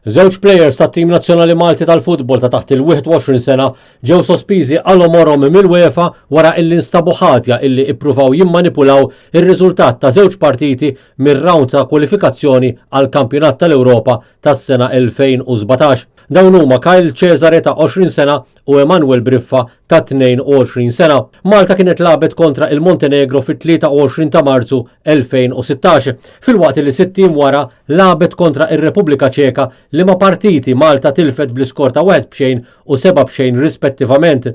Żewġ plejers tat-Tim Nazzjonali Malti tal-Futbol ta' taħt il-21 sena ġew sospiżi għal-omorhom mill-UEFA wara illi instabu ħatja illi ippruvaw jimmanipulaw ir-riżultat ta' żewġ partiti mir-rawn ta' kwalifikazzjoni għall-Kampjonat tal-Ewropa tas-sena 2017. Dawn huma Kyle Cesare ta' 20 sena u Emanuel Briffa ta' 22 sena. Malta kienet labet kontra il-Montenegro fit-23 ta' Marzu 2016, filwaqt li 60 wara labet kontra ir-Repubblika Ċeka li ma' partiti Malta tilfet bl-iskor ta' 1-0 u 7-0 rispettivament.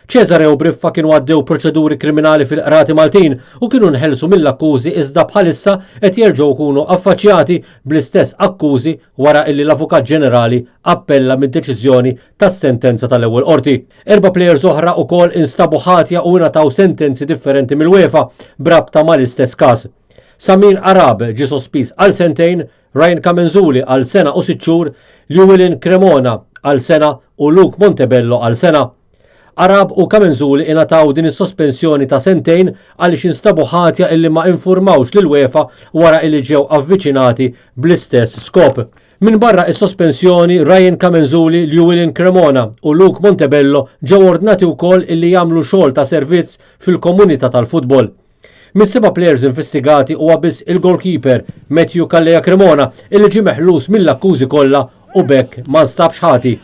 Cesare u Briffa kienu għaddew proċeduri kriminali fil-qrati Maltin u kienu nħelsu mill-akkużi iżda bħalissa qed jerġgħu jkunu affaċjati bl-istess akkużi wara illi l-Avukat Ġenerali appella mid-deċiżjoni tas-sentenza tal-ewwel qorti. 4 plejers oħra wkoll instabu ħatja u ngħataw sentenzi differenti mill-UEFA brabta mal-istess każ. Samin Arab ġie sospiż għal sentejn, Ryan Kamenzuli għal sena u 6 xhur, Llewellyn Cremona għal sena u Luke Montebello għal sena. Arab u Kamenzuli ingħataw din is-sospensjoni ta' sentejn għaliex instabu ħatja illi ma infurmawx lill-UEFA wara illi ġew avviċinati bl-istess skop. Min barra is-sospensjoni, Ryan Kamenzuli, Llewellyn Cremona u Luke Montebello ġew ordnati wkoll illi jagħmlu xogħol ta' servizz fil-komunità tal-futbol. Mis-7 plejers investigati huwa biss il-goalkeeper Matthew Calleja Cremona illi ġie meħlus mill-akkużi kollha u bekk ma nstabx ħati.